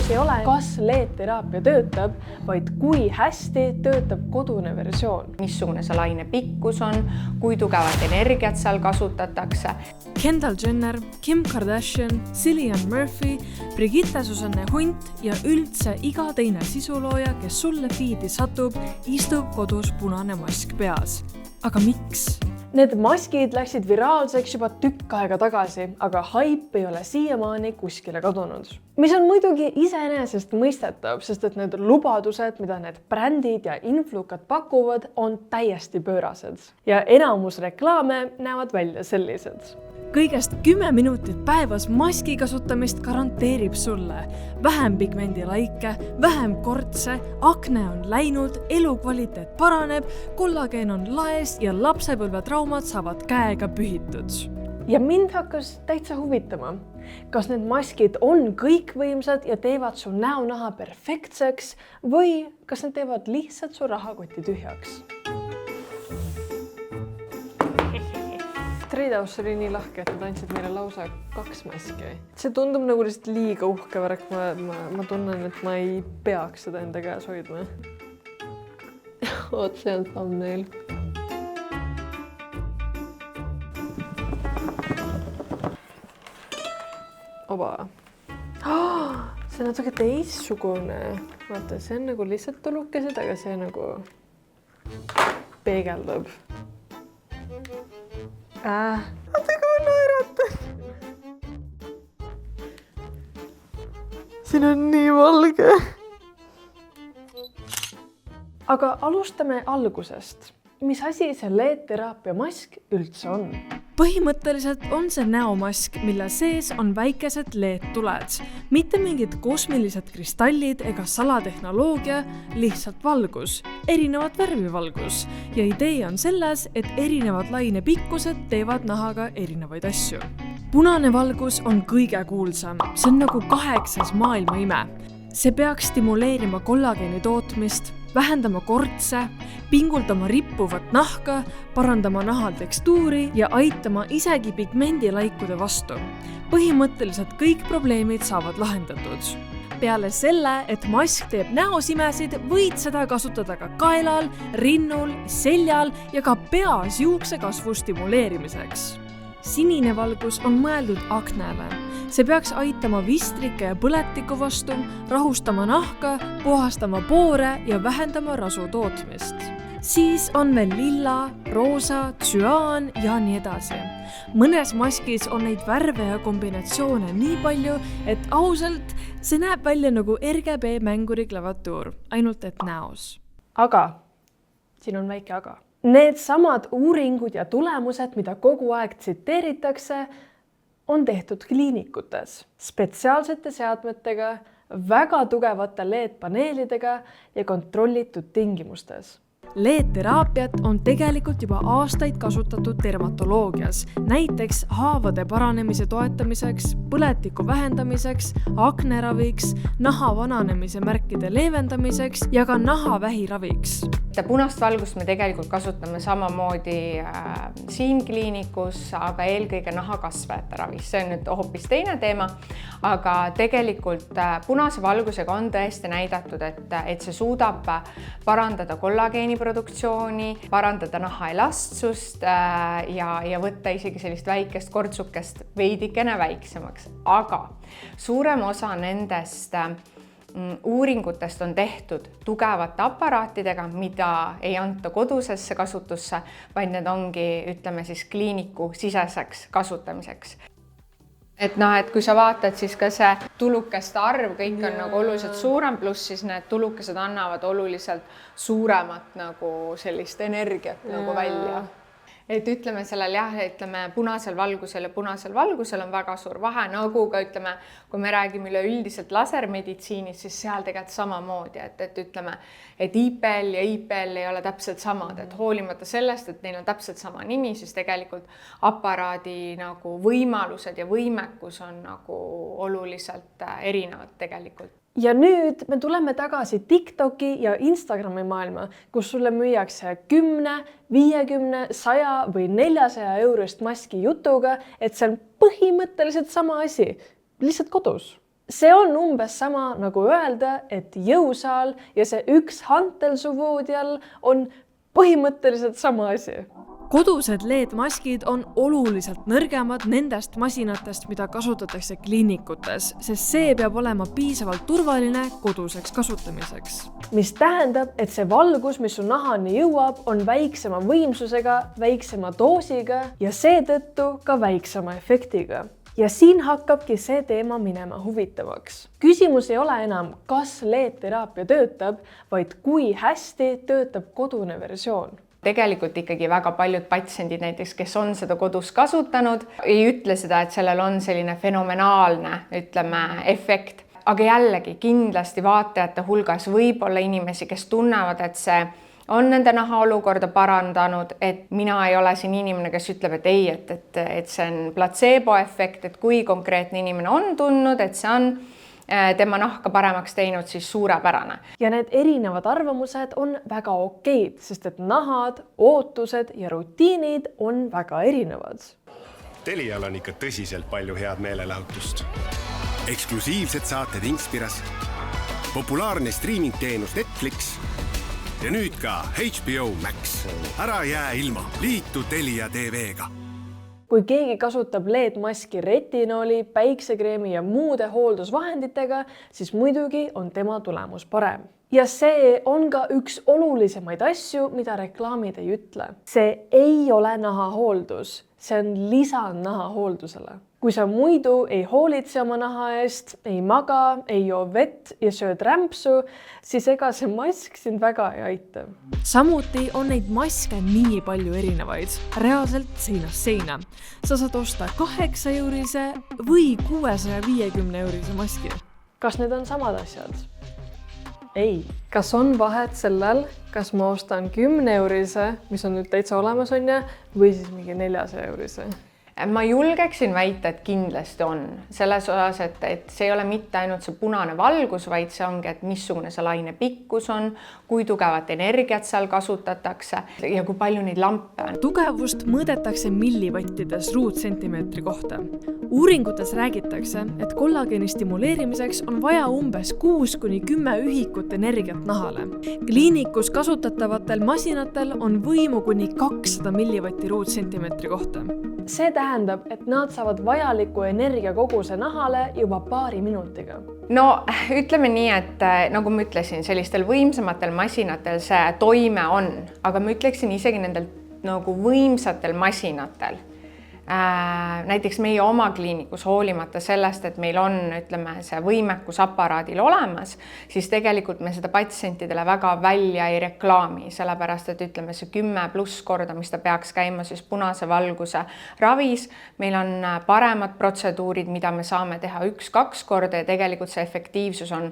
küsimus ei ole, kas LED-teraapia töötab, vaid kui hästi töötab kodune versioon. Missugune see laine pikkus on, kui tugevat energiat seal kasutatakse. Kendall Jenner, Kim Kardashian, Cillian Murphy, Brigitte Susanne Hunt ja üldse iga teine sisulooja, kes sulle feedi satub, istub kodus punane mask peas. Aga miks? Need maskid läksid viraalseks juba tükk aega tagasi, aga haip ei ole siiamaani kuskile kadunud. Mis on muidugi iseenesest mõistetav, sest et need lubadused, mida need brändid ja influkad pakuvad, on täiesti pöörased. Ja enamus reklaame näevad välja sellised. Kõigest 10 minutit päevas maski kasutamist garanteerib sulle. Vähem pigmendilaike, vähem kortse, akne on läinud, elukvaliteet paraneb, kollageen on laes ja lapsepõlvetraumad saavad käega pühitud. Ja mind hakkas täitsa huvitama, kas need maskid on kõikvõimsad ja teevad su näonaha perfektseks või kas need teevad lihtsalt su rahakoti tühjaks. Treidaus oli nii lahke, et nad andsid meile lausa 2 maski. See tundub nagu lihtsalt liiga uhke värk. Ma tunnen, et ma ei peaks seda enda käes hoidma. Oot, see on thumbnail. Oba. See on natuke teissugune. Vaata, see on nagu lihtsalt tulukesed, aga see nagu peegeldab. Vaata, kui ma naeratan. Siin on nii valge. Aga alustame algusest. Mis asi see LED-teraapia mask üldse on? Põhimõtteliselt on see näomask, mille sees on väikesed LED-tuled. Mitte mingid kosmilised kristallid ega salatehnoloogia, lihtsalt valgus, erinevad värvivalgus. Ja idee on selles, et erinevad lainepikkused teevad nahaga erinevaid asju. Punane valgus on kõige kuulsam. See on nagu 8. maailma ime. See peaks stimuleerima kollageeni tootmist, vähendama kortse, pingultama rippuvat nahka, parandama nahal tekstuuri ja aitama isegi pigmendilaikude vastu. Põhimõtteliselt kõik probleemid saavad lahendatud. Peale selle, et mask teeb näosimesid, võid seda kasutada ka kaelal, rinnul, seljal ja ka peas juukse kasvu stimuleerimiseks. Sinine valgus on mõeldud aknele. See peaks aitama vistrike ja põletiku vastu, rahustama nahka, puhastama poore ja vähendama rasu tootmist. Siis on veel lilla, roosa, tsüaan ja nii edasi. Mõnes maskis on neid värve ja kombinatsioone nii palju, et ausalt see näeb välja nagu RGB mänguri klaviatuur, ainult et näos. Aga, siin on väike aga. Need samad uuringud ja tulemused, mida kogu aeg tsiteeritakse, on tehtud kliinikutes, spetsiaalsete seadmetega, väga tugevate LED-paneelidega ja kontrollitud tingimustes. LED-teraapiat on tegelikult juba aastaid kasutatud dermatoloogias, näiteks haavade paranemise toetamiseks, põletiku vähendamiseks, akneraviks, naha vananemise märkide leevendamiseks ja ka nahavähiraviks. Punast valgust me tegelikult kasutame samamoodi siin kliinikus, aga eelkõige nahakasvajate ravis. See on nüüd hoopis teine teema, aga tegelikult punase valgusega on tõesti näidatud, et see suudab parandada kollageeni produktsiooni, parandada naha elastsust ja võtta isegi sellist väikest kortsukest veidikene väiksemaks. Aga suurem osa nendest uuringutest on tehtud tugevate aparaatidega, mida ei anta kodusesse kasutusse, vaid need ongi, ütleme siis, kliiniku siseseks kasutamiseks. Et kui sa vaatad, siis ka see tulukeste arv, kõik on nagu oluliselt suurem, pluss siis need tulukesed annavad oluliselt suuremat nagu sellist energiat nagu välja. Et ütleme sellel punasel valgusel ja punasel valgusel on väga suur vahe, nagu ka ütleme, kui me räägime üleüldiselt lasermeditsiinis, siis seal tegelikult samamoodi, et ütleme, et IPL ja IPL ei ole täpselt samad, et hoolimata sellest, et neil on täpselt sama nimi, siis tegelikult aparaadi nagu võimalused ja võimekus on nagu oluliselt erinevad tegelikult. Ja nüüd me tuleme tagasi TikToki ja Instagrami maailma, kus sulle müüakse 10, 50, 100 või 400 eurost maski jutuga, et see on põhimõtteliselt sama asi, lihtsalt kodus. See on umbes sama nagu öelda, et jõusaal ja see üks hantel su voodi all on põhimõtteliselt sama asi. Kodused LED-maskid on oluliselt nõrgemad nendest masinatest, mida kasutatakse kliinikutes, sest see peab olema piisavalt turvaline koduseks kasutamiseks. Mis tähendab, et see valgus, mis su nahani jõuab, on väiksema võimsusega, väiksema doosiga ja seetõttu ka väiksema efektiga. Ja siin hakkabki see teema minema huvitavaks. Küsimus ei ole enam, kas LED-teraapia töötab, vaid kui hästi töötab kodune versioon. Tegelikult ikkagi väga paljud patsiendid näiteks, kes on seda kodus kasutanud, ei ütle seda, et sellel on selline fenomenaalne, efekt. Aga jällegi kindlasti vaatajate hulgas võib olla inimesi, kes tunnevad, et see on nende naha olukorda parandanud, et mina ei ole siin inimene, kes ütleb, et ei, et see on placebo-efekt, et kui konkreetne inimene on tundnud, et see on tema nahka paremaks teinud, siis suurepärane. Ja need erinevad arvamused on väga okeid, sest et nahad, ootused ja rutiinid on väga erinevad. Telial on ikka tõsiselt palju head meelelahutust. Eksklusiivsed saated Inspiras, populaarne streaming-teenus Netflix ja nüüd ka HBO Max. Ära jää ilma, liitu Telia TV-ga. Kui keegi kasutab LED-maski retinooli, päiksekreemi ja muude hooldusvahenditega, siis muidugi on tema tulemus parem. Ja see on ka üks olulisemaid asju, mida reklaamid ei ütle. See ei ole nahahooldus, see on lisand nahahooldusele. Kui sa muidu ei hoolitse oma naha eest, ei maga, ei joo vett ja sööd rämpsu, siis ega see mask sind väga ei aita. Samuti on neid maske nii palju erinevaid, reaalselt seinast seina. Sa saad osta 8-eurise või 650-eurise maski. Kas need on samad asjad? Ei. Kas on vahet sellel, kas ma ostan 10-eurise, mis on nüüd täitsa olemas on ja, või siis mingi 400-eurise? Ma julgeksin väita, et kindlasti on selles osas, et see ei ole mitte ainult see punane valgus, vaid see ongi, et missugune see laine pikkus on, kui tugevat energiat seal kasutatakse ja kui palju neid lampe on. Tugevust mõõdetakse millivattides ruutsentimeetri kohta. Uuringutes räägitakse, et kollageeni stimuleerimiseks on vaja umbes 6-10 ühikut energiat nahale. Kliinikus kasutatavatel masinatel on võimu kuni 200 millivatti ruutsentimeetri kohta. See tähendab, et nad saavad vajaliku energiakoguse nahale juba paari minutiga. No ütleme nii, et nagu ma ütlesin, sellistel võimsamatel masinatel see toime on, aga ma ütleksin isegi nendel nagu võimsatel masinatel. Näiteks meie oma kliinikus hoolimata sellest, et meil on see võimekus aparaadil olemas, siis tegelikult me seda patsientidele väga välja ei reklaami, sellepärast et see 10+ korda, mis ta peaks käima siis punase valguse ravis. Meil on paremad protseduurid, mida me saame teha 1-2 korda ja tegelikult see efektiivsus on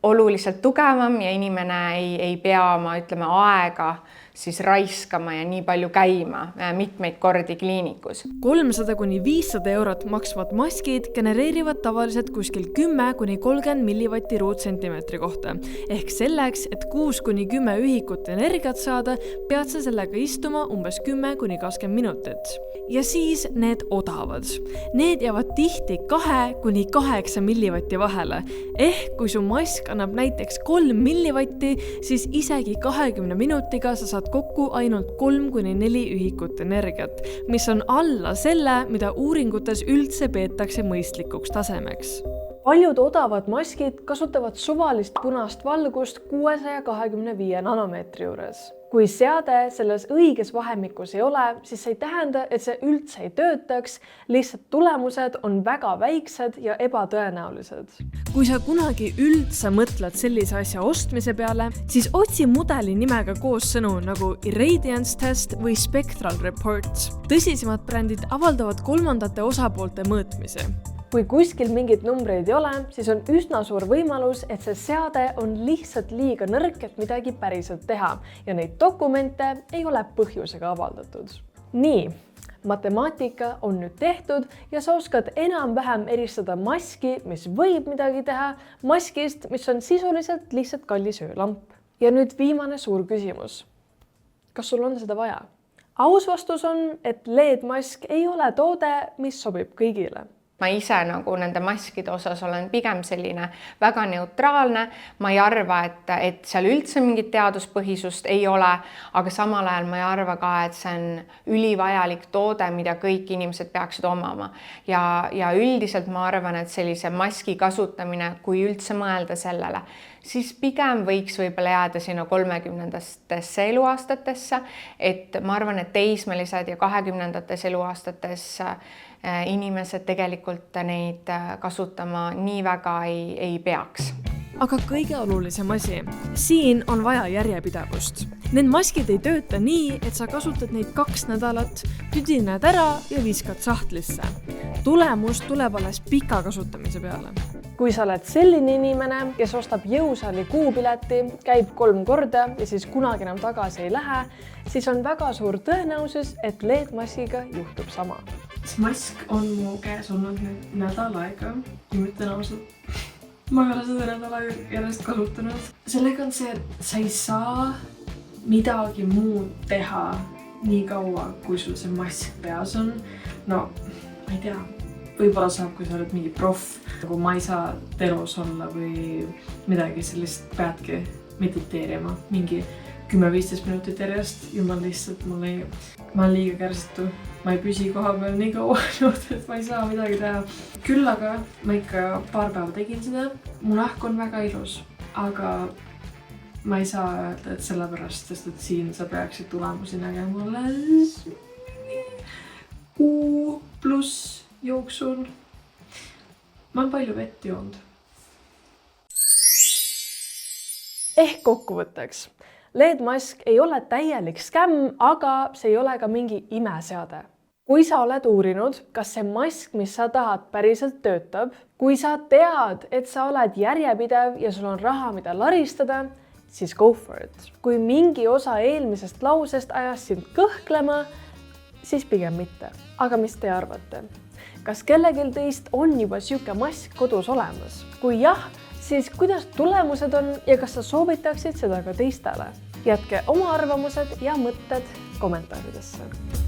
oluliselt tugevam ja inimene ei pea oma aega siis raiskama ja nii palju käima mitmeid kordi kliinikus. 300-500 eurot maksvad maskid genereerivad tavaliselt kuskil 10-30 millivatti ruutsentimeetri kohta. Ehk selleks, et 6-10 ühikut energiat saada, pead sa sellega istuma umbes 10-20 minutit. Ja siis need odavad. Need jäävad tihti 2-8 millivatti vahele. Ehk kui su mask annab näiteks 3 millivatti, siis isegi 20 minutiga sa saad kokku ainult 3-4 ühikut energiat, mis on alla selle, mida uuringutes üldse peetakse mõistlikuks tasemeks. Paljud odavad maskid kasutavad suvalist punast valgust 625 nanomeetri juures. Kui seade selles õiges vahemikus ei ole, siis see ei tähenda, et see üldse ei töötaks, lihtsalt tulemused on väga väiksed ja ebatõenäolised. Kui sa kunagi üldse mõtled sellise asja ostmise peale, siis otsi mudeli nimega koos sõnu nagu Irradiance Test või Spectral Report. Tõsisemad brändid avaldavad kolmandate osapoolte mõõtmisi. Kui kuskil mingid numbreid ei ole, siis on üsna suur võimalus, et see seade on lihtsalt liiga nõrk, et midagi päriselt teha ja neid dokumente ei ole põhjusega avaldatud. Nii, matemaatika on nüüd tehtud ja sa oskad enam-vähem eristada maski, mis võib midagi teha, maskist, mis on sisuliselt lihtsalt kallis öölamp. Ja nüüd viimane suur küsimus. Kas sul on seda vaja? Aus vastus on, et LED-mask ei ole toode, mis sobib kõigile. ma ise nagu nende maskide osas olen pigem selline väga neutraalne, ma ei arva, et seal üldse mingit teaduspõhisust ei ole, aga samal ajal ma ei arva ka, et see on ülivajalik toode, mida kõik inimesed peaksid omama. Ja üldiselt ma arvan, et sellise maski kasutamine, kui üldse mõelda sellele, siis pigem võiks võib-olla jääda sinna 30-ndatesse eluaastatesse, et ma arvan, et teismelised ja 20-ndates eluaastates inimesed tegelikult neid kasutama nii väga ei peaks. Aga kõige olulisem asi, siin on vaja järjepidevust. Need maskid ei tööta nii, et sa kasutad neid 2 nädalat, tüdined ära ja viskad sahtlisse. Tulemus tuleb alles pika kasutamise peale. Kui sa oled selline inimene, kes ostab jõusaali kuupileti, käib 3 korda ja siis kunagi enam tagasi ei lähe, siis on väga suur tõenäosus, et LED-maskiga juhtub sama. See mask on mu käes olnud nüüd nädal aega, kui mitte ausalt. Ma ei ole seda nädal aega järjest kasutanud. Sellega on see, et sa ei saa midagi muud teha nii kaua, kui sul see mask peas on. No, ma ei tea. Võib-olla saab, kui sa oled mingi proff, nagu ma ei saa telus olla või midagi sellist, peadki mediteerima mingi 10-15 minutit järjest ja ma lihtsalt, ma olen liiga kärsitu. Ma ei püsi koha peal nii kaua, et ma ei saa midagi teha. Küll aga ma ikka paar päeva tegin seda. Mu nahk on väga ilus, aga ma ei saa öelda, et sellepärast, sest et siin sa peaksid tulemusi nägema alles kuu pluss jooksul. Ma olen palju vett joonud. Ehk kokkuvõtteks. LED-mask ei ole täielik skämm, aga see ei ole ka mingi imeseade. Kui sa oled uurinud, kas see mask, mis sa tahad, päriselt töötab, kui sa tead, et sa oled järjepidev ja sul on raha, mida laristada, siis go for it. Kui mingi osa eelmisest lausest ajas sind kõhklema, siis pigem mitte. Aga mis te arvate? Kas kellelgi teist on juba siuke mask kodus olemas? Kui jah, siis kuidas tulemused on ja kas sa soovitaksid seda ka teistele? Jätke oma arvamused ja mõtted kommentaaridesse.